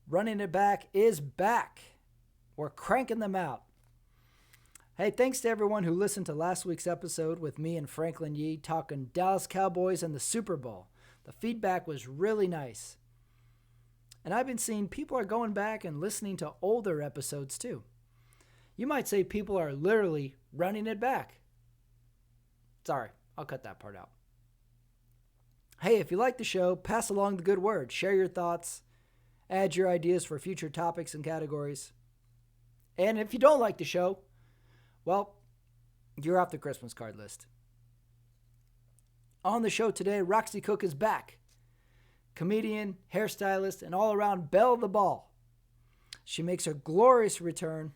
Running It Back is back. We're cranking them out. Hey, thanks to everyone who listened to last week's episode with me and Franklin Yee talking Dallas Cowboys and the Super Bowl. The feedback was really nice. And I've been seeing people are going back and listening to older episodes too. You might say people are literally running it back. Sorry, I'll cut that part out. Hey, if you like the show, pass along the good word. Share your thoughts. Add your ideas for future topics and categories. And if you don't like the show, well, you're off the Christmas card list. On the show today, Roxy Cook is back. Comedian, hairstylist, and all-around belle of the ball. She makes her glorious return.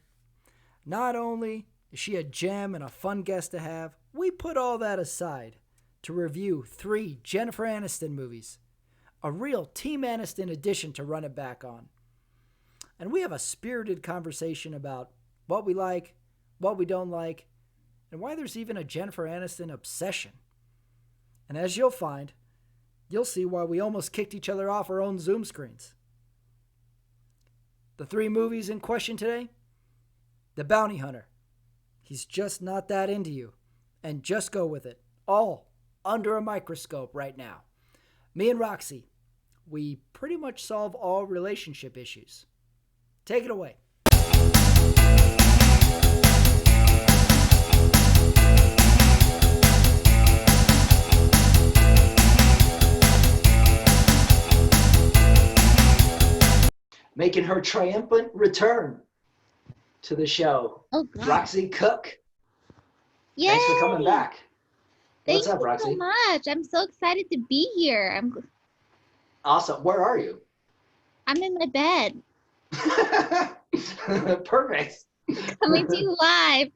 Not only is she a gem and a fun guest to have, we put all that aside to review 3 Jennifer Aniston movies. A real Team Aniston addition to Run It Back on. And we have a spirited conversation about what we like, what we don't like, and why there's even a Jennifer Aniston obsession. And as you'll find, you'll see why we almost kicked each other off our own Zoom screens. The 3 movies in question today: The Bounty Hunter. He's just not that into you. And just go with it. All under a microscope right now. Me and Roxy, we pretty much solve all relationship issues. Take it away. Making her triumphant return to the show, Oh, God. Roxy Cook. Yay! Thanks for coming back. What's up, Thank you Roxy? so much. I'm so excited to be here. Awesome. Where are you? I'm in my bed, Perfect. coming to you live.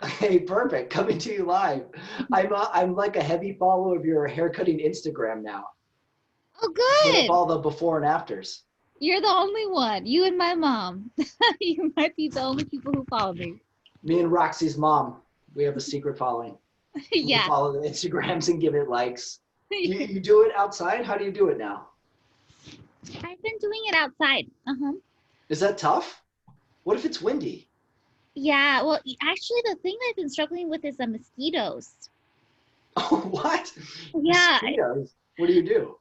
Okay, perfect. Coming to you live. I'm like a heavy follower of your haircutting Instagram now. Oh, Put good. up all the before and afters. You're the only one. You and my mom. You might be the only people who follow me. Me and Roxy's mom, we have a secret following. We Yeah. follow the Instagrams and give it likes. You do it outside? How do you do it now? I've been doing it outside. Is that tough? What if it's windy? Yeah. Well, actually, the thing I've been struggling with is the mosquitoes. Oh, what? Yeah. Mosquitoes? What do you do?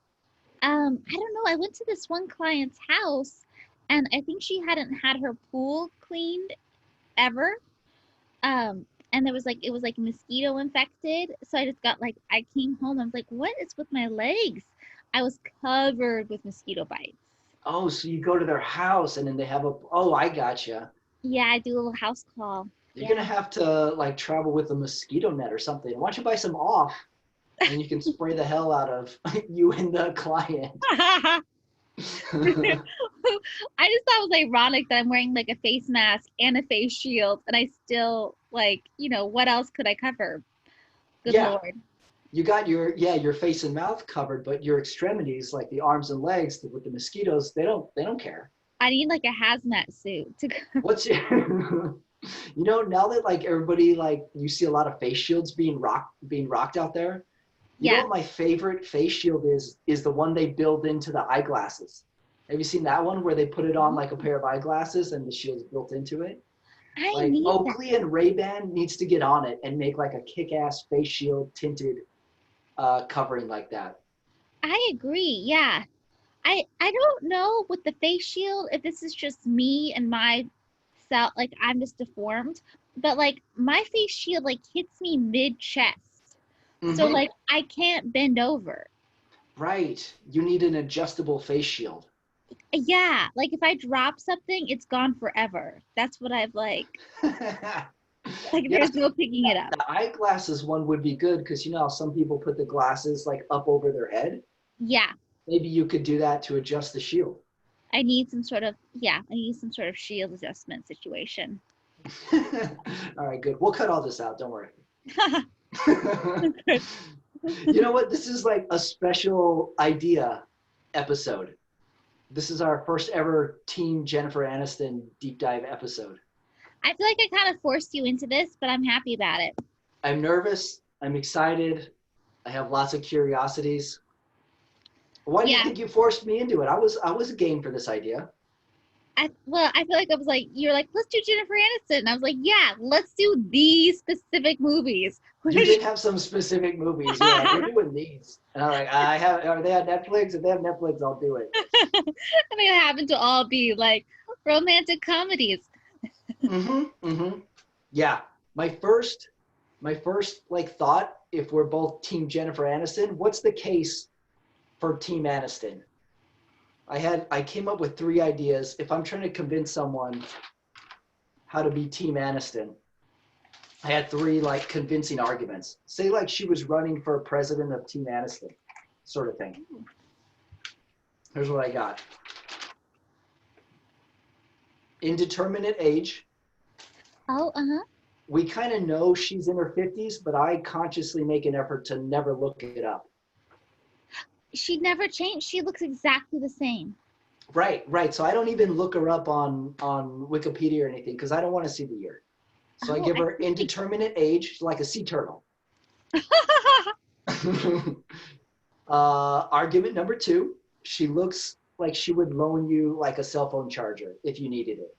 I don't know. I went to this one client's house, and I think she hadn't had her pool cleaned ever. And it was like mosquito infected. So I just got like, I came home. I was like, what is with my legs? I was covered with mosquito bites. Oh, so you go to their house and then they have I gotcha. Yeah, I do a little house call. You're gonna have to like travel with a mosquito net or something. Why don't you buy some off and you can spray the hell out of you and the client. I just thought it was ironic that I'm wearing like a face mask and a face shield, and I still what else could I cover? Good Lord. You got your face and mouth covered, but your extremities, like the arms and legs with the mosquitoes, they don't care. I need like a hazmat suit to What's your now that like everybody, like you see a lot of face shields being rocked out there. You know what my favorite face shield is the one they build into the eyeglasses. Have you seen that one where they put it on like a pair of eyeglasses and the shield's built into it? I need Oakley and Ray-Ban needs to get on it and make like a kick-ass face shield tinted covering like that. I agree. Yeah. I don't know with the face shield if this is just me and my self, like I'm just deformed, but like my face shield like hits me mid chest. So like I can't bend over. Right. You need an adjustable face shield. Yeah, like if I drop something, it's gone forever. That's what I've like. Like there's no picking it up. The eyeglasses one would be good because you know how some people put the glasses like up over their head? Yeah. Maybe you could do that to adjust the shield. I need some sort of shield adjustment situation. All right, good. We'll cut all this out. Don't worry. You know what? This is like a special idea episode. This is our first ever Team Jennifer Aniston deep dive episode. I feel like I kind of forced you into this, but I'm happy about it. I'm nervous. I'm excited. I have lots of curiosities. Why do you think you forced me into it? I was game for this idea. I feel like I was like, you're like, let's do Jennifer Aniston. And I was like, yeah, let's do these specific movies. You did have some specific movies. You're like, we're doing these. And I'm like, I have, are they on Netflix? If they have Netflix, I'll do it. And they happen to all be like romantic comedies. Mm-hmm. Yeah. My first, like thought, if we're both Team Jennifer Aniston, what's the case for Team Aniston? I came up with 3 ideas. If I'm trying to convince someone how to be Team Aniston, I had 3 like convincing arguments. Say like she was running for president of Team Aniston, sort of thing. Here's what I got. Indeterminate age. Oh, uh-huh. We kind of know she's in her 50s, but I consciously make an effort to never look it up. She never changed. She looks exactly the same. Right. So I don't even look her up on Wikipedia or anything because I don't want to see the year. So I give her indeterminate age, like a sea turtle. Argument number 2, she looks like she would loan you like a cell phone charger if you needed it.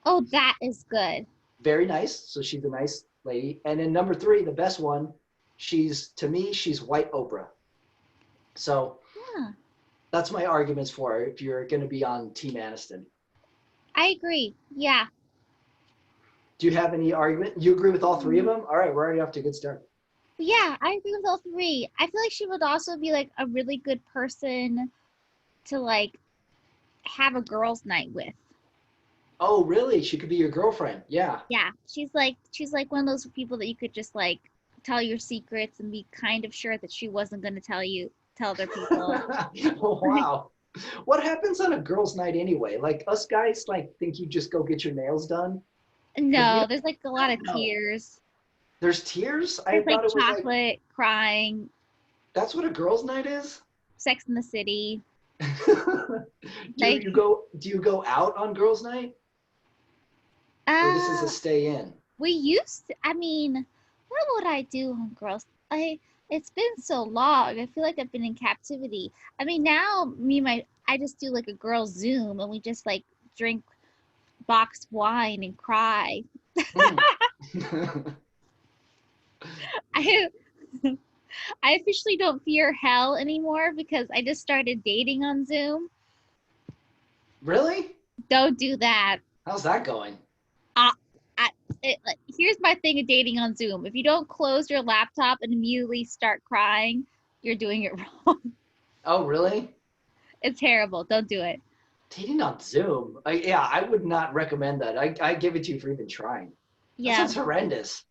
Oh, that is good. Very nice. So she's a nice lady. And then number 3, the best one, to me, she's white Oprah. So Yeah. that's my arguments for her if you're going to be on Team Aniston. I agree. Yeah. Do you have any argument? You agree with all 3 of them? All right, we're already off to a good start. Yeah, I agree with all 3. I feel like she would also be like a really good person to like have a girls' night with. Oh, really? She could be your girlfriend. Yeah. Yeah, she's like one of those people that you could just like tell your secrets and be kind of sure that she wasn't going to tell other people. Oh, wow. What happens on a girls' night anyway? Like us guys, like think you just go get your nails done. No, there's like a lot of No. tears. There's tears. I There's like thought it was chocolate, like crying, that's what a girls' night is. Sex in the City. do Like, you go out on girls' night, or this is a stay in? we used to, I mean, what would I do on girls? It's been so long. I feel like I've been in captivity. I mean, now I just do like a girls Zoom and we just like drink boxed wine and cry. Mm. I I officially don't fear hell anymore because I just started dating on Zoom. Really? Don't do that. How's that going? Uh, Here's my thing of dating on Zoom. If you don't close your laptop and immediately start crying, you're doing it wrong. Oh, really? It's terrible. Don't do it. Dating on Zoom? Yeah, I would not recommend that. I give it to you for even trying. That Yeah. sounds horrendous.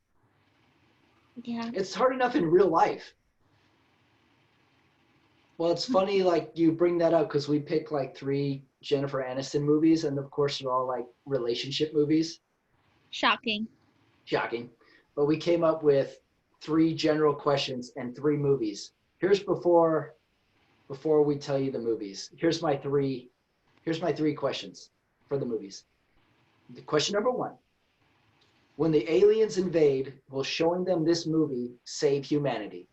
Yeah. It's hard enough in real life. Well, it's funny, like you bring that up because we picked like 3 Jennifer Aniston movies, and of course they're all like relationship movies. Shocking. Shocking. But we came up with 3 general questions and 3 movies. Here's before we tell you the movies. Here's my 3 questions for the movies. The question number 1. When the aliens invade, will showing them this movie save humanity?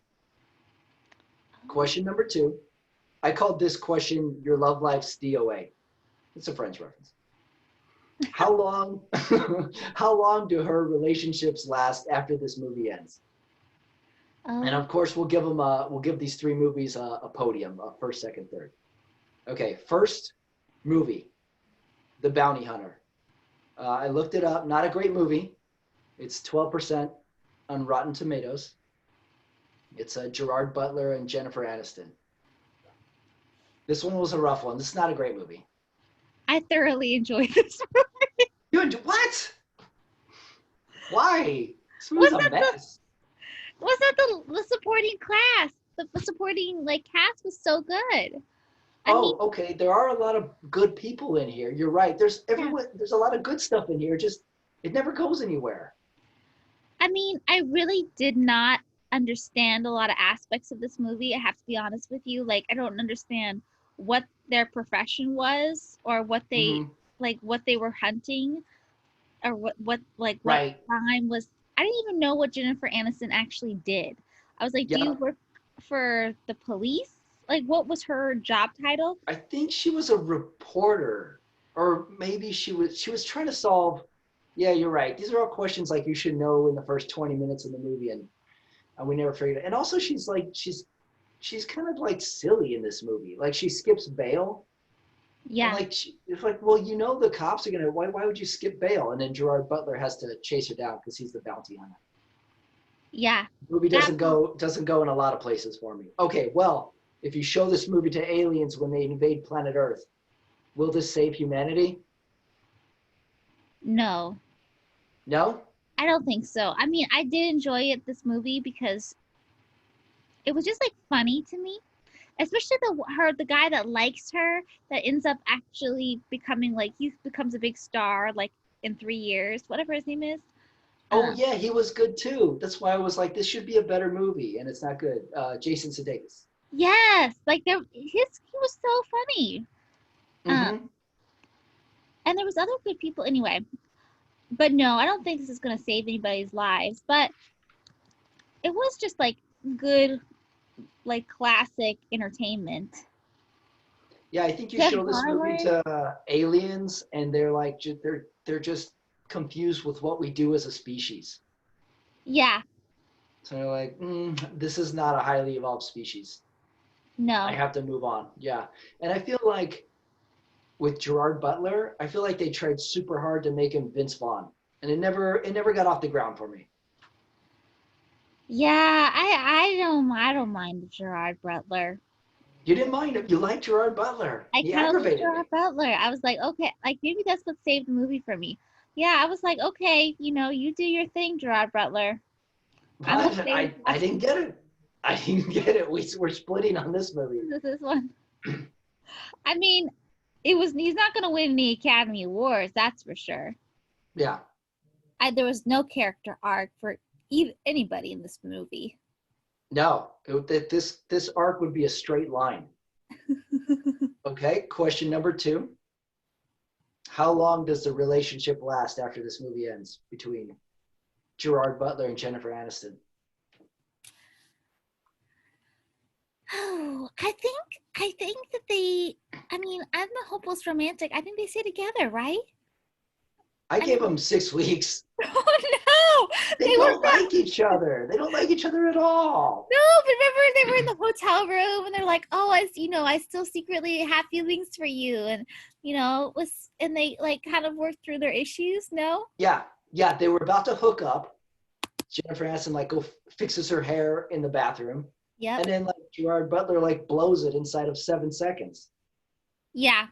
Question number 2. I called this question Your Love Life's DOA. It's a Friends reference. How long do her relationships last after this movie ends? And of course we'll give these 3 movies a podium, a first, second, third. Okay, first movie, The Bounty Hunter. I looked it up, not a great movie. It's 12% on Rotten Tomatoes. It's Gerard Butler and Jennifer Aniston. This one was a rough one. This is not a great movie. I thoroughly enjoyed this. What? Why? This movie's a mess. Was that the supporting class? The supporting like cast was so good. Okay. There are a lot of good people in here. You're right. There's a lot of good stuff in here. Just it never goes anywhere. I mean, I really did not understand a lot of aspects of this movie. I have to be honest with you. Like, I don't understand what their profession was or what they what they were hunting or what crime was. I didn't even know what Jennifer Aniston actually did. I was like, do you work for the police? Like, what was her job title? I think she was a reporter. Or maybe she was trying to solve. Yeah, you're right. These are all questions like you should know in the first 20 minutes of the movie, and we never figured it. And also, she's kind of like silly in this movie. Like she skips bail, and Yeah. like it's like, well, the cops are gonna. Why would you skip bail? And then Gerard Butler has to chase her down because he's the bounty hunter. Yeah. The movie That doesn't go in a lot of places for me. Okay, well, if you show this movie to aliens when they invade planet Earth, will this save humanity? no. No. I don't think so. I mean, I did enjoy this movie because it was just like funny to me, especially the guy that likes her that ends up actually becoming like he becomes a big star like in 3 years, whatever his name is. Oh Um, yeah, he was good too. That's why I was like, this should be a better movie, and it's not good. Jason Sudeikis. yes, like he was so funny. Um, Mm-hmm. and there was other good people anyway. But no, I don't think this is gonna save anybody's lives. But it was just like good, like classic entertainment. Yeah, I think you Jeff show this movie Garland. to aliens, and they're like, they're just confused with what we do as a species. Yeah, So they're like, this is not a highly evolved species. I no. have to move on. Yeah, and I feel like with Gerard Butler, I feel like they tried super hard to make him Vince Vaughn, and it never got off the ground for me. Yeah, I don't mind Gerard Butler. You didn't mind him. You liked Gerard Butler. I He kind of like aggravated Gerard me. Butler. I was like, okay, like maybe that's what saved the movie for me. Yeah, I was like, okay, you do your thing, Gerard Butler. I'm But okay with I didn't watching get it. I didn't get it. We're splitting on this movie. this one. I mean, he's not gonna win any Academy Awards, that's for sure. Yeah. There was no character arc for anybody in this movie. No. This arc would be a straight line. Okay. Question number 2. How long does the relationship last after this movie ends between Gerard Butler and Jennifer Aniston? Oh, I think that I mean, I'm a hopeless romantic. I think they stay together, right? I I gave mean, them 6 weeks. oh no, They they were don't like each other. They don't like each other at all. no, but remember they were in the hotel room and they're like, oh, I still secretly have feelings for you, and was and they like kind of worked through their issues. No, Yeah. Yeah. They were about to hook up. Jennifer Aniston like fixes her hair in the bathroom. yep, And then like Gerard Butler like blows it inside of 7 seconds. yeah,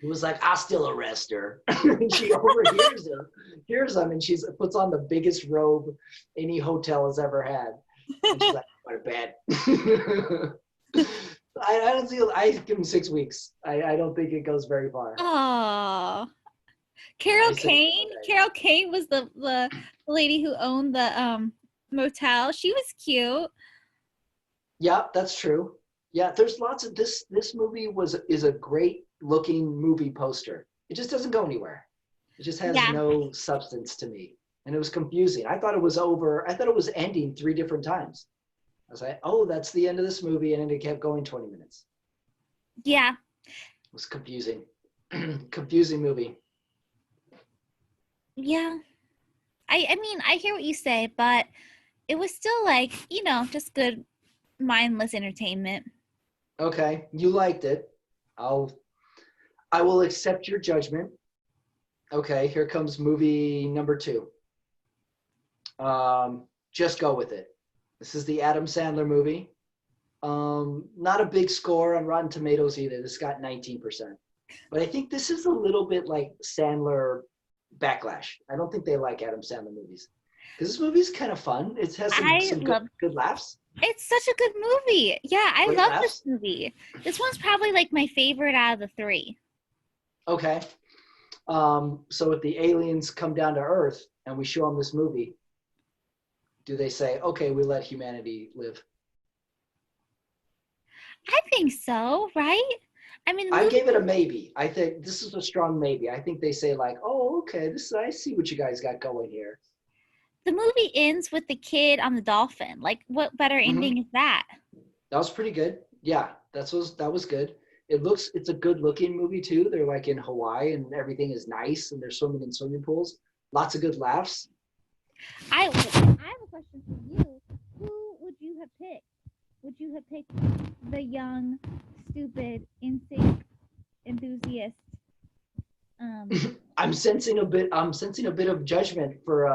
He was like, "I'll still arrest her." And she hears him, and she puts on the biggest robe any hotel has ever had. And she's like, "What a bad." I don't see. I give him 6 weeks. I don't think it goes very far. oh, I say, okay. Carol Kane was the lady who owned the motel. She was cute. Yeah, that's true. Yeah, there's lots of this. This movie is a great looking movie poster. It just doesn't go anywhere. It just has Yeah, no substance to me, and it was confusing. I thought it was over. I thought it was ending 3 different times. I was like, "Oh, that's the end of this movie," and then it kept going 20 minutes. yeah, It was confusing. Confusing movie. yeah. I mean, I hear what you say, but it was still like, just good mindless entertainment. Okay, you liked it. I'll. I will accept your judgment. Okay, here comes movie number 2. Just go with it. This is the Adam Sandler movie. Not a big score on Rotten Tomatoes either. This got 19%. But I think this is a little bit like Sandler backlash. I don't think they like Adam Sandler movies. Because this movie's kind of fun. It has I some love good laughs. It's such a good movie. Yeah, I Great love this laughs. movie. This one's probably like my favorite out of the three. Okay. So if the aliens come down to Earth and we show them this movie, do they say, okay, we let humanity live? I think so, right? I mean, the I movie gave it a maybe. I think this is a strong maybe. I think they say like, oh, okay, I see what you guys got going here. the movie ends with the kid on the dolphin. Like, what better Hmm. ending is that? That was pretty good. Yeah, that was good. it's a good looking movie too. They're like in Hawaii and everything is nice and they're swimming in swimming pools. Lots of good laughs. I have a question for you. Who would you have picked? Would you have picked the young, stupid, instinct enthusiast? I'm sensing a bit of judgment for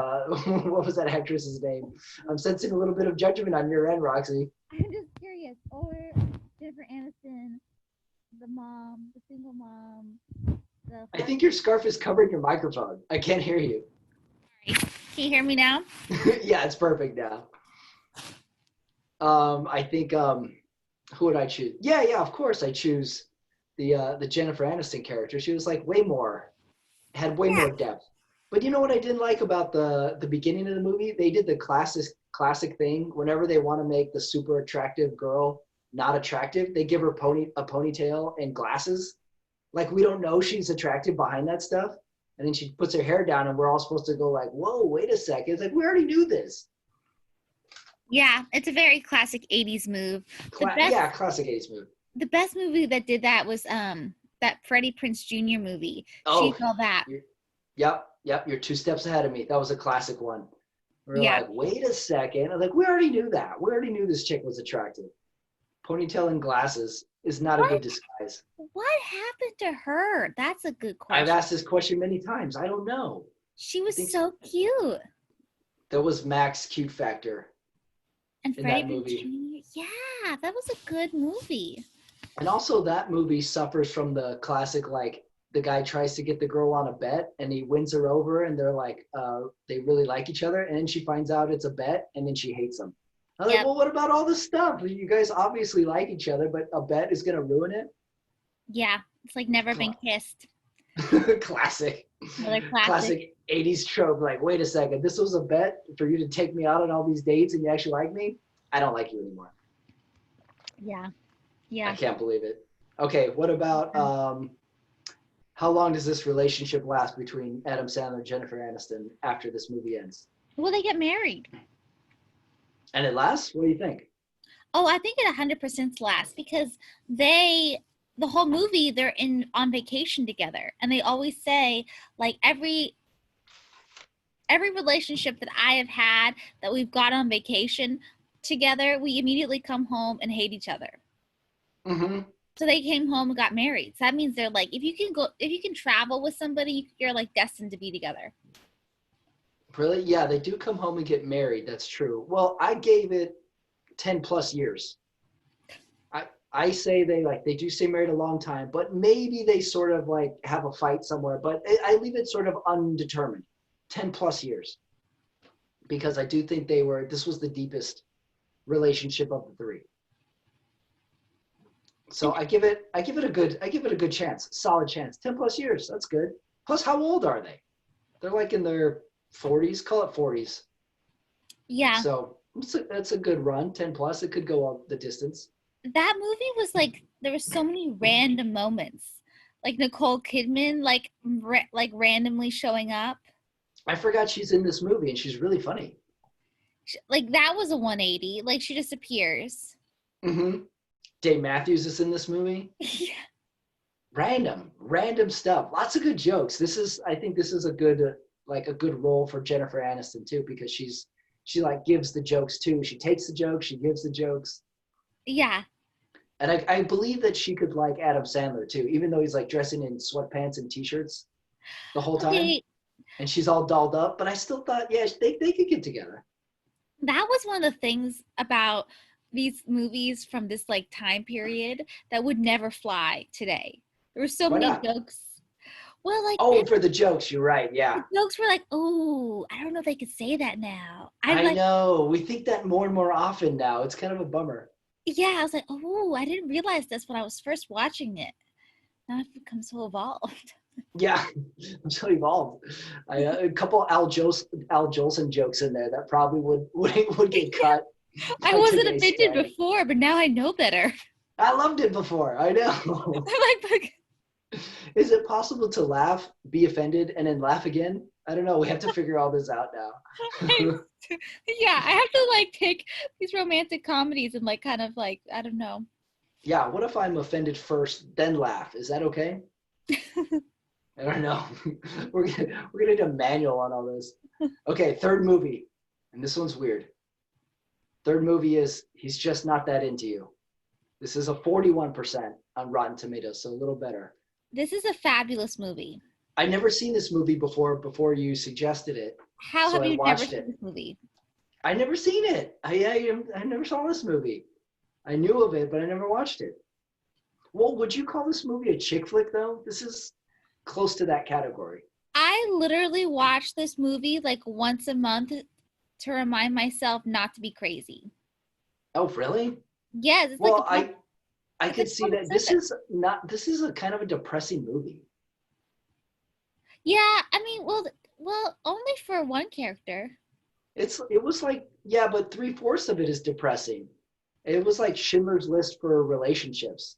what was that actress's name? I'm sensing a little bit of judgment on your end, Roxy. I'm just curious. Or Jennifer Aniston, the mom, the single mom. I think your scarf is covering your microphone. I can't hear you. Sorry. Can you hear me now? Yeah, it's perfect now. I think who would I choose? Yeah, of course I choose the Jennifer Aniston character. She was like had way more depth. But you know what I didn't like about the beginning of the movie? They did the classic thing. Whenever they want to make the super attractive girl not attractive, they give her a ponytail and glasses. Like we don't know she's attractive behind that stuff. And then she puts her hair down and we're all supposed to go like, whoa, wait a second. It's like, we already knew this. Yeah, it's a very classic 80s move. Classic 80s move. The best movie that did that was that Freddie Prinze Jr. movie. Oh, all that. Yep. You're 2 steps ahead of me. That was a classic one. We're like, wait a second. I'm like, we already knew that. We already knew this chick was attractive. Ponytail and glasses is not a good disguise. What happened to her? That's a good question. I've asked this question many times. I don't know. She was so cute. That was Mac's cute factor. And Freddie Prinze Jr. Yeah, that was a good movie. And also that movie suffers from the classic, like, the guy tries to get the girl on a bet and he wins her over and they're like, they really like each other. And then she finds out it's a bet and then she hates him. I'm like, well, what about all this stuff? You guys obviously like each other, but a bet is going to ruin it? Yeah, it's like never been kissed. Classic. Another classic 80s trope. Like, wait a second, this was a bet for you to take me out on all these dates and you actually like me? I don't like you anymore. Yeah. I can't believe it. Okay, what about how long does this relationship last between Adam Sandler and Jennifer Aniston after this movie ends? Well, they get married. And it lasts? What do you think? Oh, I think it 100% lasts because the whole movie, they're on vacation together. And they always say, like, every relationship that I have had that we've got on vacation together, we immediately come home and hate each other. Mm-hmm. So they came home and got married. So that means they're like, if you can travel with somebody, you're like destined to be together. Really? Yeah, they do come home and get married. That's true. Well, I gave it 10 plus years. I say they do stay married a long time, but maybe they sort of like have a fight somewhere, but I leave it sort of undetermined. 10 plus years. Because I do think this was the deepest relationship of the three. So I give it a good chance, solid chance. 10 plus years, that's good. Plus, how old are they? They're like in their 40s, call it 40s. Yeah. So that's a good run, 10 plus. It could go the distance. That movie was like, there were so many random moments. Like Nicole Kidman, like randomly showing up. I forgot she's in this movie and she's really funny. Like that was a 180. Like she just appears. Mm-hmm. Dave Matthews is in this movie. Yeah. Random stuff. Lots of good jokes. I think this is a good role for Jennifer Aniston too, because she like gives the jokes too. She takes the jokes, she gives the jokes. Yeah. And I believe that she could like Adam Sandler too, even though he's like dressing in sweatpants and t-shirts the whole time. And she's all dolled up, but I still thought, yeah, they could get together. That was one of the things about these movies from this like time period that would never fly today. There were so many jokes. Well, like for the jokes, you're right. Yeah. The jokes were like, oh, I don't know if they could say that now. I know. We think that more and more often now. It's kind of a bummer. Yeah, I was like, oh, I didn't realize this when I was first watching it. Now I've become so evolved. Yeah, I'm so evolved. A couple Al Jolson jokes in there that probably would get cut. I wasn't offended before, but now I know better. I loved it before. I know. Is it possible to laugh, be offended, and then laugh again? I don't know. We have to figure all this out now. Yeah, I have to like take these romantic comedies and like kind of like, I don't know. Yeah, what if I'm offended first, then laugh? Is that okay? I don't know. We're gonna need a manual on all this. Okay, third movie, and this one's weird. Third movie is He's Just Not That Into You. This is a 41% on Rotten Tomatoes, so a little better. This is a fabulous movie. I'd never seen this movie before you suggested it, How so have I you never watched seen it. this movie? I never seen it. I never saw this movie. I knew of it, but I never watched it. Well, would you call this movie a chick flick though? This is close to that category. I literally watch this movie like once a month to remind myself not to be crazy. Oh, really? Yes, it's like Well, a I it's could like see public that service. this is a kind of a depressing movie. Yeah, I mean, well, only for one character. It was like, yeah, but three-fourths of it is depressing. It was like Schindler's List for relationships.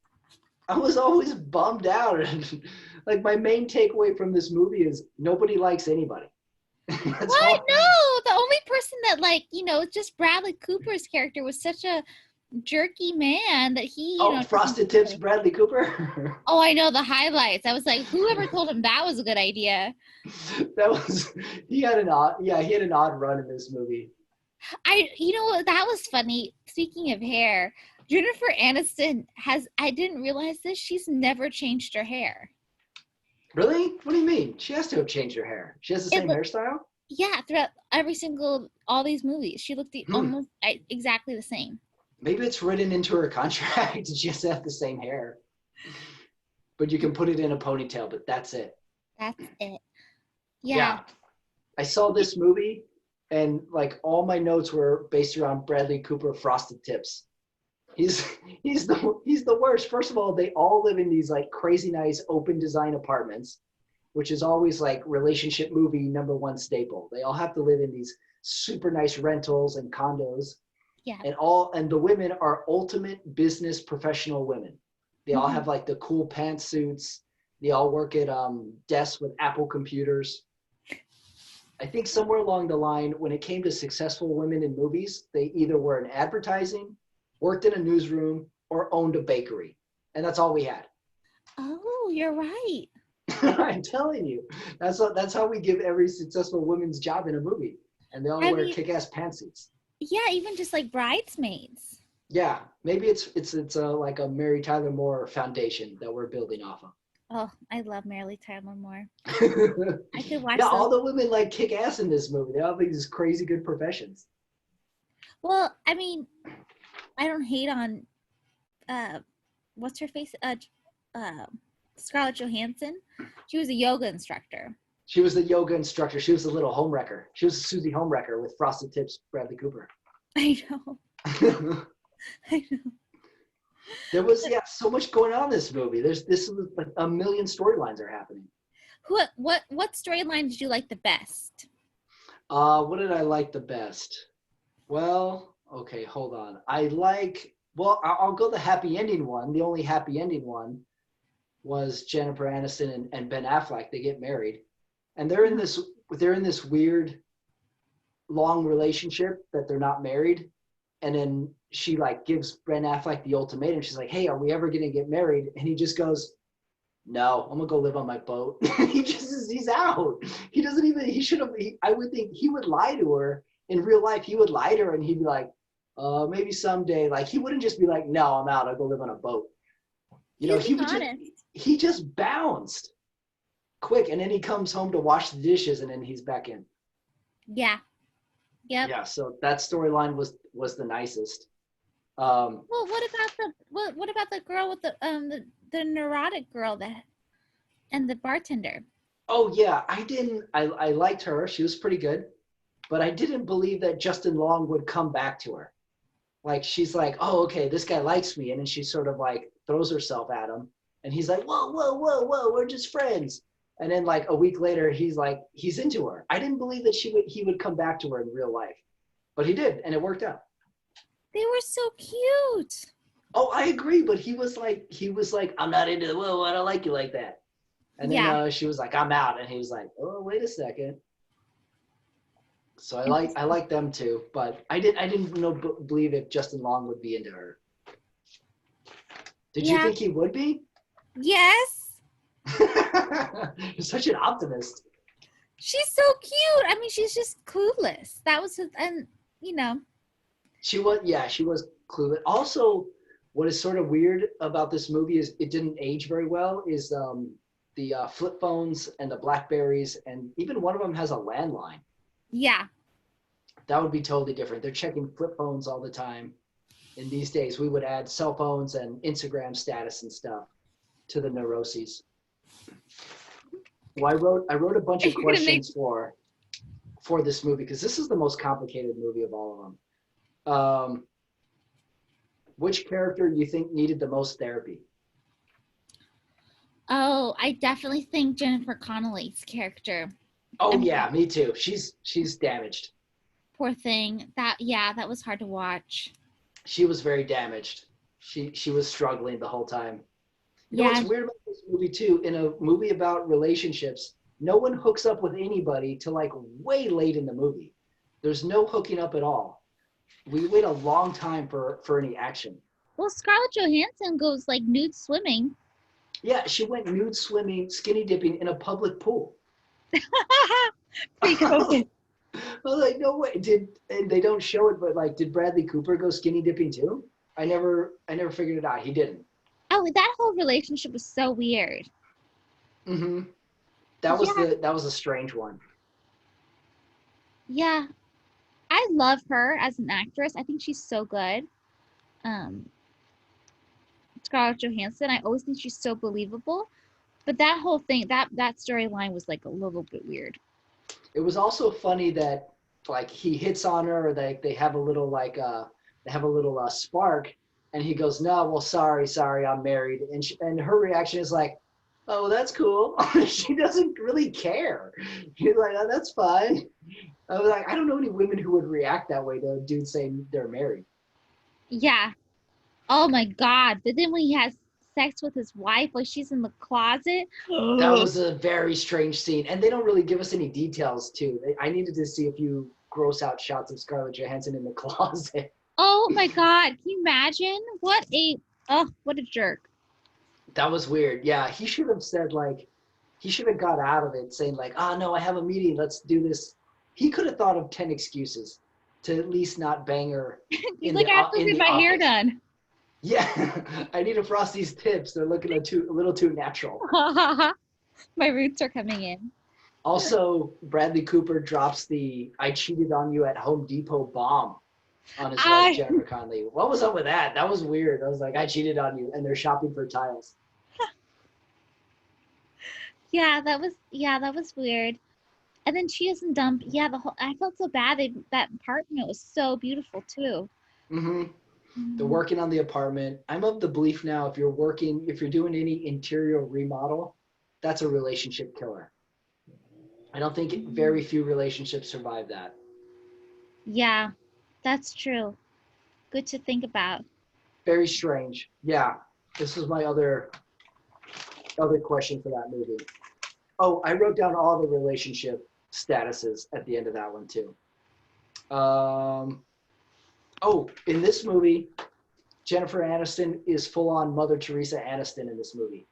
I was always bummed out. And like my main takeaway from this movie is nobody likes anybody. That's What? all. No, the only person that just Bradley Cooper's character was such a jerky man that Oh, Frosted Tips, Bradley Cooper. Oh, I know the highlights. I was like, whoever told him that was a good idea? That was he had an odd run in this movie. You know what? That was funny. Speaking of hair, Jennifer Aniston I didn't realize this, she's never changed her hair. Really? What do you mean? She has to have changed her hair. She has the It same look, hairstyle? yeah, throughout all these movies, she looked Hmm. almost exactly the same. Maybe it's written into her contract. She has to have the same hair. But you can put it in a ponytail, but that's it. That's it. Yeah. Yeah. I saw this movie and like all my notes were based around Bradley Cooper Frosted Tips. He's he's the worst. First of all, they all live in these like crazy nice open design apartments, which is always like relationship movie number one staple. They all have to live in these super nice rentals and condos, Yeah. and the women are ultimate business professional women. They all Mhm. have like the cool pantsuits. They all work at desks with Apple computers. I think somewhere along the line, when it came to successful women in movies, they either were in advertising, worked in a newsroom, or owned a bakery. And that's all we had. Oh, you're right. I'm telling you, that's how we give every successful woman's job in a movie. And they all I wear mean, kick-ass pantsuits. yeah, even just like bridesmaids. Yeah, maybe it's a like a Mary Tyler Moore foundation that we're building off of. Oh, I love Mary Tyler Moore. I could Yeah, watch those. all the women like kick ass in this movie. They all have these crazy good professions. Well, I mean, I don't hate on uh what's her face? Uh Scarlett Johansson. She was a yoga instructor. She was the yoga instructor. She was the little homewrecker. She was Susie Homewrecker with Frosted Tips, Bradley Cooper. I know. I know. There was so much going on in this movie. There's this like a million storylines are happening. What storyline did you like the best? What did I like the best? Well, okay, hold on. I'll go the happy ending one. The only happy ending one was Jennifer Aniston and Ben Affleck. They get married, and they're in this weird long relationship that they're not married. And then she like gives Ben Affleck the ultimatum. She's like, "Hey, are we ever gonna get married?" And he just goes, "No, I'm gonna go live on my boat." He's out. He doesn't even. He should have. I would think he would lie to her in real life. He would lie to her, and he'd be like, maybe someday." Like he wouldn't just be like, "No, I'm out. I'll go live on a boat." You He know, was being honest. he just bounced quick, and then he comes home to wash the dishes, and then he's back in. Yeah. Yep. Yeah, so that storyline was the nicest. Well, what about the girl with the neurotic girl that and the bartender? Oh yeah, I liked her. She was pretty good, but I didn't believe that Justin Long would come back to her. Like she's like, "Oh, okay, this guy likes me," and then she sort of like throws herself at him, and he's like, "Whoa, whoa, whoa, whoa, we're just friends." And then like a week later, he's into her. I didn't believe that he would come back to her in real life, but he did, and it worked out. They were so cute. Oh, I agree, but he was like, "I'm not into the whoa, I don't like you like that." And then Yeah. she was like, "I'm out," and he was like, "Oh, wait a second." So And I like them too, but I didn't know believe if Justin Long would be into her. Did you Yeah. think he would be? Yes. You're such an optimist. She's so cute. I mean, she's just clueless. That was his, and you know, She was clueless. Also, what is sort of weird about this movie is it didn't age very well. Is the flip phones and the Blackberries, and even one of them has a landline. yeah. That would be totally different. They're checking flip phones all the time. In these days, we would add cell phones and Instagram status and stuff to the neuroses. Well, I wrote a bunch of You're gonna make questions for this movie because this is the most complicated movie of all of them. Which character do you think needed the most therapy? Oh, I definitely think Jennifer Connelly's character. I Oh mean, yeah, me too. She's damaged. poor thing. That was hard to watch. She was very damaged. She was struggling the whole time. You know what's Yeah, weird about this movie too? In a movie about relationships, no one hooks up with anybody till like way late in the movie. There's no hooking up at all. We wait a long time for any action. well, Scarlett Johansson goes like nude swimming. Yeah, she went nude swimming, skinny dipping in a public pool. I Pre-COVID. was like, no way. And they don't show it, but like, did Bradley Cooper go skinny dipping too? I never figured it out. He didn't. Oh, that whole relationship was so weird. Mm-hmm. Yeah, That was a strange one. yeah. I love her as an actress. I think she's so good. Um, Scarlett Johansson, I always think she's so believable. But that whole thing, that storyline was like a little bit weird. It was also funny that like he hits on her, or they have a little spark, and he goes, "No, well, sorry, I'm married," and her reaction is like, "Oh, that's cool." She doesn't really care. She's like, "Oh, that's fine." I was like, I don't know any women who would react that way to a dude saying they're married. Yeah. Oh my God. But then when he has sex with his wife, like she's in the closet. That Ugh. was a very strange scene, and they don't really give us any details too. I needed to see a few gross out shots of Scarlett Johansson in the closet. Oh my God. Can you imagine? What a jerk. That was weird. Yeah, he should have said like, he should have got out of it saying like, "Oh no, I have a meeting. Let's do this." He could have thought of 10 excuses to at least not bang her He's like, I have to in get the my hair office. done. Yeah, I need to frost these tips. They're looking a little too natural. My roots are coming in. Also, Bradley Cooper drops the "I cheated on you at Home Depot" bomb on his wife I Jennifer Connelly. What was up with that? That was weird. I was like, "I cheated on you," and they're shopping for tiles. yeah, that was weird. And then she isn't dumb. Yeah, the whole I felt so bad. That apartment was so beautiful too. Hmm. They're Mhm. working on the apartment. I'm of the belief now if you're doing any interior remodel, that's a relationship killer. I don't think very few relationships survive that. Yeah, that's true. Good to think about. Very strange. Yeah. This is my other question for that movie. Oh, I wrote down all the relationship statuses at the end of that one too. Um, oh, in this movie, Jennifer Aniston is full on Mother Teresa Aniston in this movie.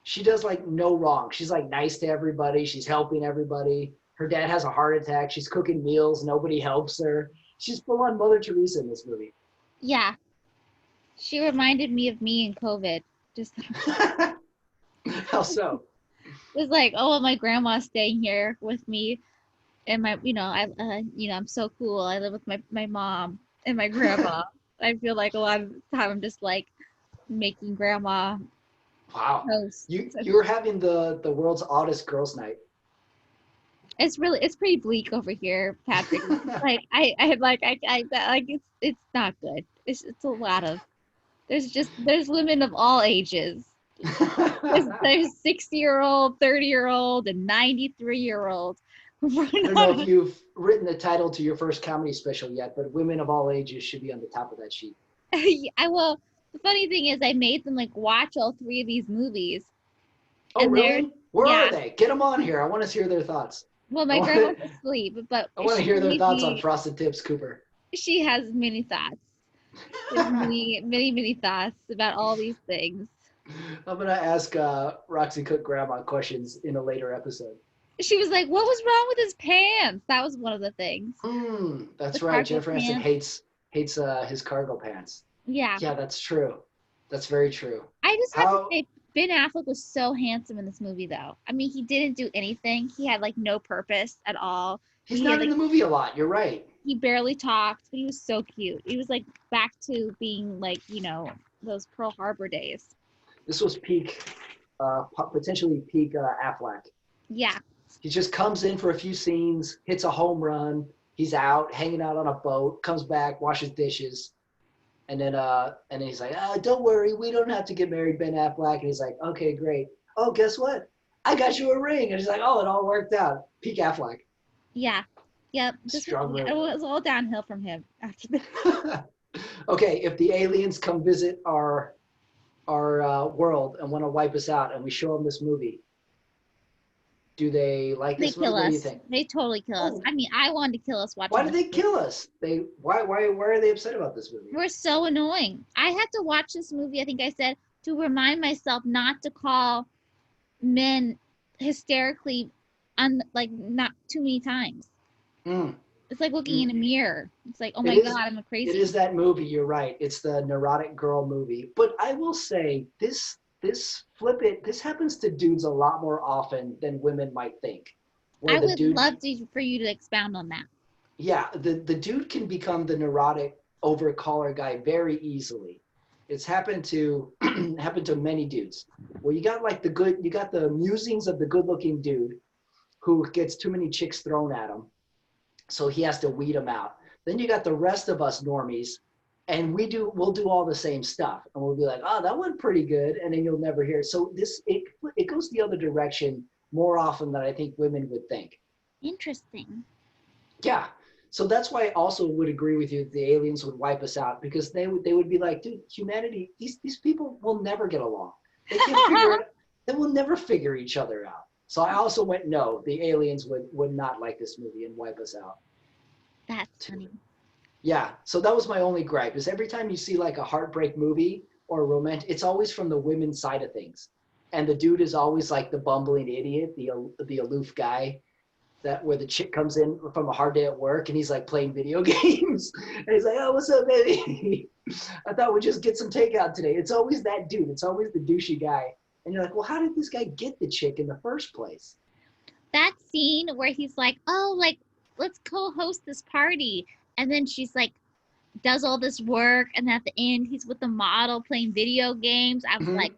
She does like no wrong. She's like nice to everybody. She's helping everybody. Her dad has a heart attack. She's cooking meals. Nobody helps her. She's full on Mother Teresa in this movie. Yeah, she reminded me of me in COVID. Just How so? was like, oh, my grandma's staying here with me, and I'm so cool. I live with my mom and my grandma. I feel like a lot of the time I'm just like making grandma Wow. toast. You're having the world's oddest girls' night. It's pretty bleak over here, Patrick. Like I like like it's not good. It's a lot of there's women of all ages. There's 60-year-old, 30-year-old, and 93-year-old. I don't know if you've written the title to your first comedy special yet, but women of all ages should be on the top of that sheet. I will. The funny thing is, I made them like watch all three of these movies, Oh, and they're really? Where are yeah. they? Get them on here. I want to hear their thoughts. Well, I my want grandma's to, asleep, but I want to she hear their made thoughts on me. Frosted Tips, Cooper. She has many thoughts. With many thoughts about all these things. I'm gonna ask Roxy Cook Grandma questions in a later episode. She was like, "What was wrong with his pants?" That was one of the things. The That's right. cargo Jennifer Aniston pants. hates his cargo pants. Yeah. Yeah, that's true. That's very true. I just have to How say, Ben Affleck was so handsome in this movie, though. I mean, he didn't do anything. He had like no purpose at all. he's He had not in like the movie a lot. You're right. he barely talked, but he was so cute. He was like back to being like those Pearl Harbor days. This was peak, potentially peak Affleck. Yeah, He just comes in for a few scenes, hits a home run. He's out hanging out on a boat, comes back, washes dishes, and then he's like, "Don't worry, we don't have to get married, Ben Affleck." And he's like, "Okay, great. Oh, guess what? I got you a ring." And he's like, "Oh, it all worked out." Peak Affleck. yeah, yep. Strong It move. was all downhill from him after that. Okay, if the aliens come visit our world and want to wipe us out, and we show them this movie, do they like They this movie? kill What do you us. think? They totally kill us. Oh, I mean, I wanted to kill us why watching did this they movie. kill us? Why are they upset about this movie? We're so annoying. I had to watch this movie, I think I said, to remind myself not to call men hysterically like not too many times. Mm, It's like looking in mm. a mirror. It's like, oh It my God, is I'm a it crazy. is that movie. You're right. It's the neurotic girl movie. But I will say this flip it. This happens to dudes a lot more often than women might think. Where I the would dude, love for you to expound on that. yeah, the dude can become the neurotic overcaller guy very easily. It's happened to happened to many dudes. Well, you got the musings of the good-looking dude who gets too many chicks thrown at him, so he has to weed them out. Then you got the rest of us normies, and we'll do all the same stuff, and we'll be like, "Oh, that went pretty good," and then you'll never hear it. So it goes the other direction more often than I think women would think. Interesting. Yeah. So that's why I also would agree with you that the aliens would wipe us out, because they would be like, dude, humanity, these people will never get along. They can't figure it. They will never figure each other out. So I also went, no, the aliens would not like this movie and wipe us out. That's funny. Yeah. So that was my only gripe, is every time you see like a heartbreak movie or a romantic, it's always from the women's side of things. And the dude is always like the bumbling idiot, the aloof guy, that where the chick comes in from a hard day at work and he's like playing video games and he's like, "Oh, what's up, baby? I thought we'd just get some takeout today." It's always that dude. It's always the douchey guy. And you're like, well, how did this guy get the chick in the first place? That scene where he's like, oh, like, let's co-host this party. And then she's like, does all this work. And then at the end, he's with the model playing video games. I was like,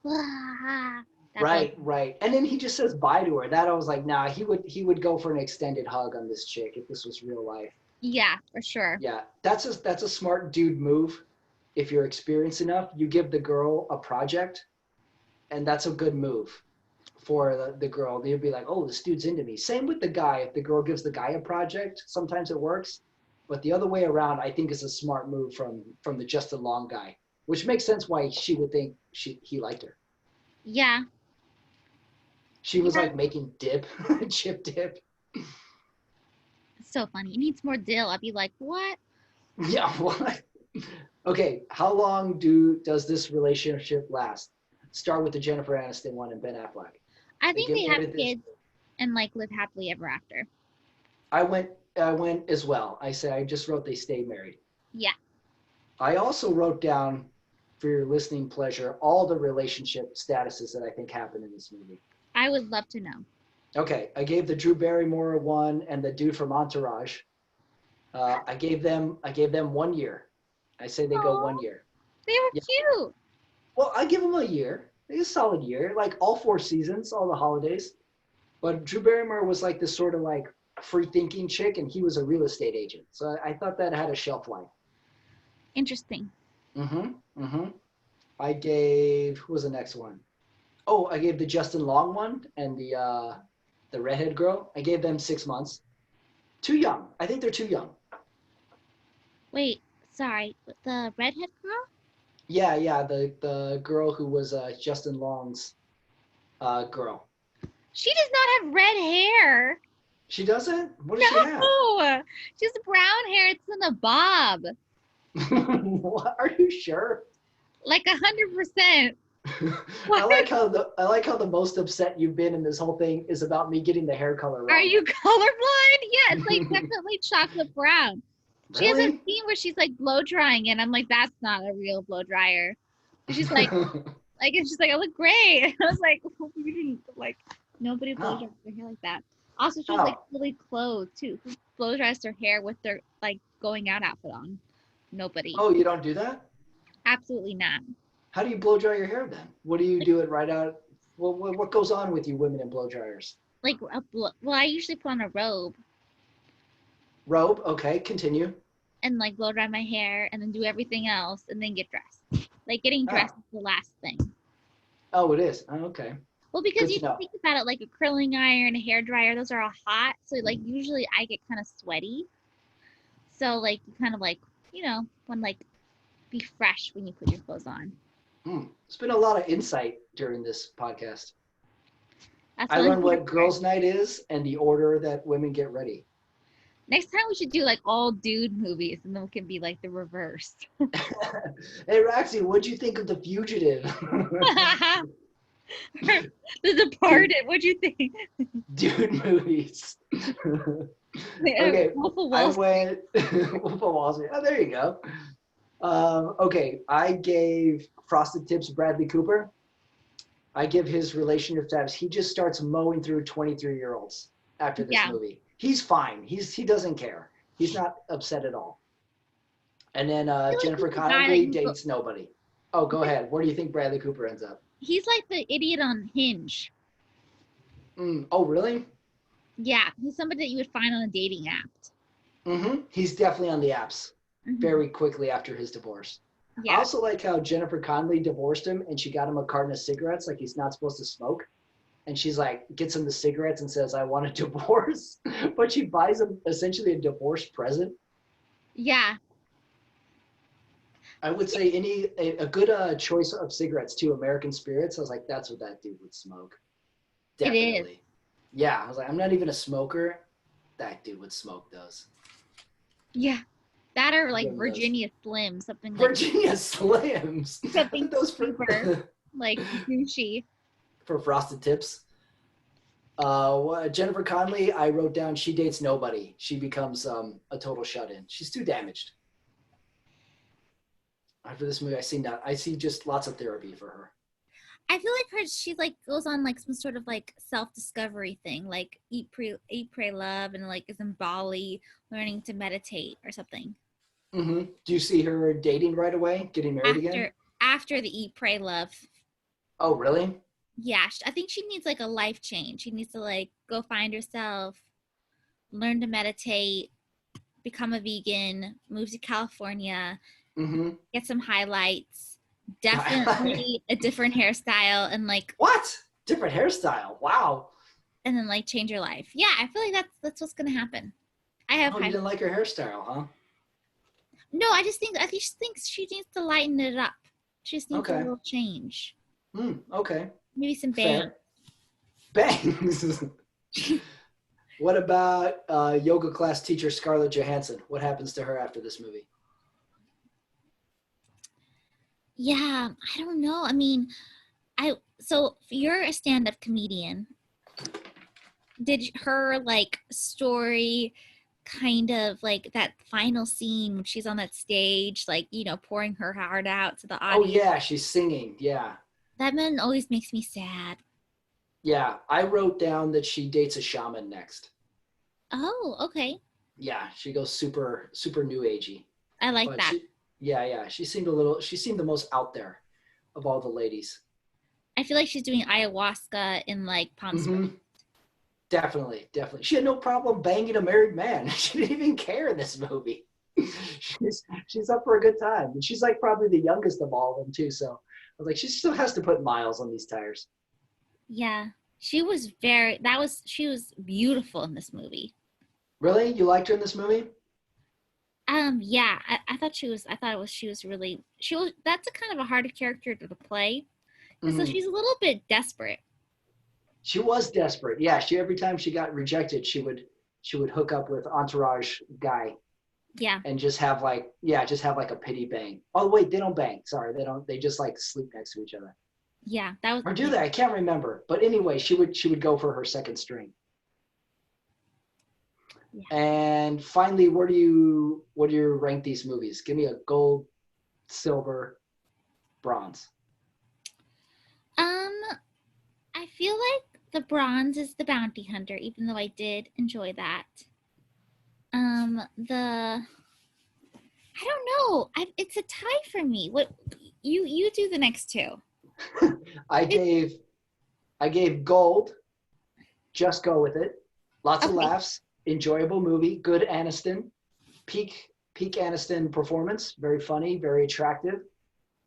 Mm-hmm. ah, that was, Right. And then he just says bye to her. That I was like, nah, he would go for an extended hug on this chick if this was real life. yeah, for sure. Yeah, that's a smart dude move. If you're experienced enough, you give the girl a project, and that's a good move for the girl. They'd be like, "Oh, this dude's into me." Same with the guy. If the girl gives the guy a project, sometimes it works, but the other way around, I think, is a smart move from the Justin Long guy, which makes sense why she would think he liked her. Yeah. She was Yeah. like making dip, chip dip. It's so funny. He needs more dill. I'd be like, what? Yeah, what? Okay, how long does this relationship last? Start with the Jennifer Aniston one and Ben Affleck. I They think get they have married this. kids and like live happily ever after. I went as well. I said I just wrote they stay married. Yeah. I also wrote down, for your listening pleasure, all the relationship statuses that I think happen in this movie. I would love to know. Okay, I gave the Drew Barrymore one and the dude from Entourage. I gave them 1 year. I say they go Oh, 1 year. they were Yeah. cute. Well, I give them a year. A solid year, like all 4 seasons, all the holidays. But Drew Barrymore was like this sort of like free thinking chick, and he was a real estate agent. So I thought that had a shelf life. Interesting. Mm-hmm. Mm-hmm. Who was the next one? Oh, I gave the Justin Long one and the redhead girl. I gave them 6 months. Too young. I think they're too young. Wait, sorry. The redhead girl? Yeah. The girl who was Justin Long's girl. She does not have red hair. She doesn't? What does she have? No, she has brown hair. It's in a bob. What? Are you sure? Like 100%. I What? like how the most upset you've been in this whole thing is about me getting the hair color Are wrong. you colorblind? Yeah, it's like definitely chocolate brown. She has a Really? scene where she's like blow drying it. I'm like, that's not a real blow dryer. And she's like, and she's like, I look great. And I was like, well, you didn't like nobody blow Oh. dries their hair like that. Also, she was like Oh. fully clothed too. Who blow dries their hair with their like going out outfit on? Nobody. Oh, you don't do that? Absolutely not. How do you blow dry your hair then? What do you Like, do it right out? What goes on with you women in blow dryers? well, I usually put on a robe Robe? Okay, continue. and like blow dry my hair and then do everything else and then get dressed. Like getting Oh. dressed is the last thing. Oh, it is. Oh, okay. Well, because Good you to know. think about it, like a curling iron, a hair dryer, those are all hot. So like usually I get kind of sweaty. So like you kind of like want to like be fresh when you put your clothes on. It's been a lot of insight during this podcast. That's I what I'm learned here what for. girls' night is and the order that women get ready. Next time we should do like all dude movies, and then it can be like the reverse. Hey, Roxy, what'd you think of The Fugitive? The Departed. What'd you think? Dude movies. Okay, Wolf of I Wall Street. went Wolf of Wall Street. Oh, there you go. Okay, I gave Frosted Tips Bradley Cooper. I give his relationship status. He just starts mowing through 23-year-olds after this Yeah. movie. He's fine. He doesn't care. He's not upset at all. And then I feel like Jennifer he's the guy that Connelly you go. dates nobody. Oh, go ahead. Where do you think Bradley Cooper ends up? He's like the idiot on Hinge. Oh, really? Yeah, he's somebody that you would find on a dating app. He's definitely on the apps Hmm. very quickly after his divorce. I Yeah. also like how Jennifer Connelly divorced him and she got him a carton of cigarettes like he's not supposed to smoke. And she's like, gets him the cigarettes and says, I want a divorce. But she buys him essentially a divorce present. Yeah. I would say a good choice of cigarettes too, American Spirits. I was like, that's what that dude would smoke. It is. Definitely. Yeah, I was like, I'm not even a smoker. That dude would smoke those. Yeah. That or I'll like give him those. Virginia Slim, something like Virginia Slims. I something think those super like douchey. for Frosted Tips. Jennifer Connelly, I wrote down she dates nobody. She becomes a total shut-in. She's too damaged. After this movie, I see just lots of therapy for her. I feel like she like goes on like some sort of like self-discovery thing, like eat, pray, love, and like is in Bali learning to meditate or something. Do you see her dating right away, getting married again? After the eat, pray, love. Oh, really? Yeah, I think she needs like a life change. She needs to like go find herself, learn to meditate, become a vegan, move to California, Mm-hmm. get some highlights, definitely a different hairstyle, and like What? Different hairstyle. Wow. and then like change your life. Yeah, I feel like that's what's gonna happen. I have Oh, you high. didn't like her hairstyle, huh? No, I just think she needs to lighten it up. She just needs a Okay. little change. Okay. Maybe some bangs. Fair. Bangs. What about yoga class teacher Scarlett Johansson? What happens to her after this movie? Yeah, I don't know. I mean, so you're a stand-up comedian. Did her like story kind of like that final scene when she's on that stage, like, pouring her heart out to the Oh audience? yeah, she's singing. Yeah. That man always makes me sad. Yeah. I wrote down that she dates a shaman next. Oh, okay. Yeah, she goes super new agey. I like But that. yeah, she seemed the most out there of all the ladies. I feel like she's doing ayahuasca in like Palm Springs. Mm-hmm. Definitely. She had no problem banging a married man. She didn't even care in this movie. she's up for a good time. And she's like probably the youngest of all of them too. So I was like, she still has to put miles on these tires. Yeah. She was beautiful in this movie. Really? You liked her in this movie? Yeah, I thought she was really, that's a kind of a harder character to play. And so Mm-hmm. she's a little bit desperate. She was desperate. Yeah, every time she got rejected, she would hook up with entourage guy. Yeah. and just have like a pity bang. Oh wait, they don't bang. Sorry, they don't. They just like sleep next to each other. Yeah. That was Or do yeah. they? I can't remember. But anyway, she would go for her second string. Yeah. And finally, what do you rank these movies? Give me a gold, silver, bronze. Um, I feel like the bronze is the bounty hunter, even though I did enjoy that. The I don't know. It's a tie for me. What you do the next two? I It, gave I gave gold. Just go with it. Lots of okay. laughs. Enjoyable movie. Good Aniston. Peak Aniston performance. Very funny. Very attractive.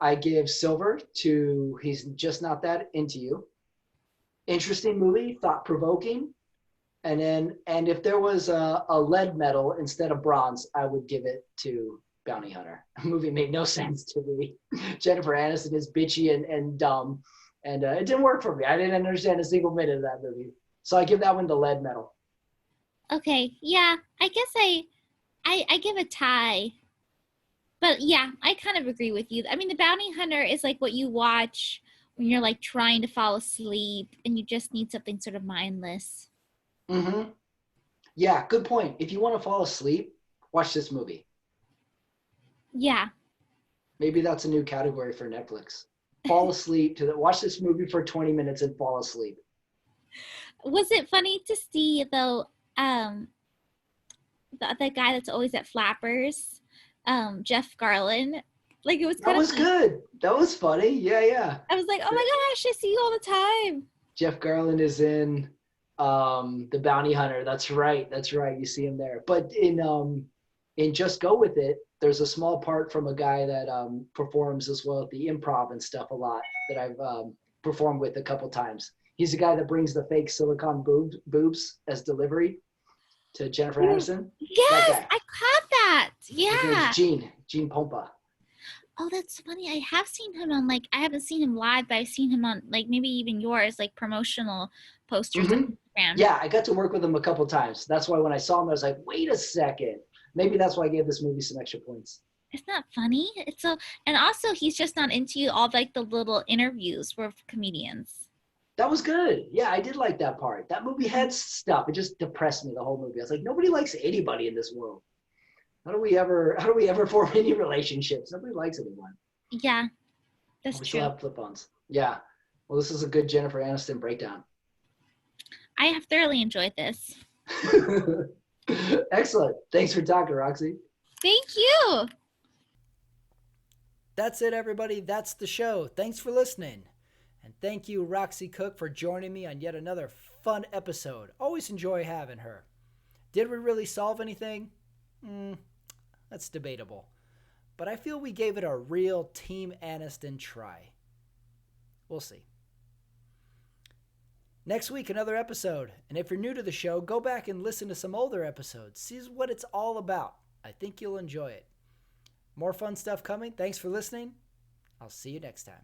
I give silver to he's just not that into you. Interesting movie. Thought provoking. And if there was a lead medal instead of bronze, I would give it to Bounty Hunter. The movie made no sense to me. Jennifer Aniston is bitchy and dumb, and it didn't work for me. I didn't understand a single minute of that movie. So I give that one the lead medal. Okay. Yeah. I guess I give a tie. But yeah, I kind of agree with you. I mean, the bounty hunter is like what you watch when you're like trying to fall asleep and you just need something sort of mindless. Mm-hmm. Yeah, good point. If you want to fall asleep, watch this movie. Yeah. Maybe that's a new category for Netflix. Fall asleep watch this movie for 20 minutes and fall asleep. Was it funny to see though, um, the guy that's always at Flappers, Jeff Garland? Like it was That kind of was funny. good. That was funny. Yeah, yeah. I was like, oh my gosh, I see you all the time. Jeff Garland is in The Bounty Hunter. That's right. That's right. You see him there. But in Just Go With It, there's a small part from a guy that performs as well at the improv and stuff a lot that I've performed with a couple times. He's the guy that brings the fake silicone boobs as delivery to Jennifer Ooh, Aniston. That yes, guy. I caught that. His name's Yeah. Gene Pompa. Oh, that's funny. I have seen him on like I haven't seen him live, but I've seen him on like maybe even yours, like promotional posters on Mm-hmm. Instagram. Yeah, I got to work with him a couple times. That's why when I saw him, I was like, wait a second. Maybe that's why I gave this movie some extra points. It's not funny. It's so and also he's just not into all like the little interviews with comedians. That was good. Yeah, I did like that part. That movie had stuff. It just depressed me the whole movie. I was like, nobody likes anybody in this world. How do we ever form any relationships? Nobody likes anyone. Yeah, that's We still true. have flip-ons. Yeah. Well, this is a good Jennifer Aniston breakdown. I have thoroughly enjoyed this. Excellent. Thanks for talking, Roxy. Thank you. That's it, everybody. That's the show. Thanks for listening. And thank you, Roxy Cook, for joining me on yet another fun episode. Always enjoy having her. Did we really solve anything? That's debatable. But I feel we gave it a real Team Aniston try. We'll see. Next week, another episode. And if you're new to the show, go back and listen to some older episodes. See what it's all about. I think you'll enjoy it. More fun stuff coming. Thanks for listening. I'll see you next time.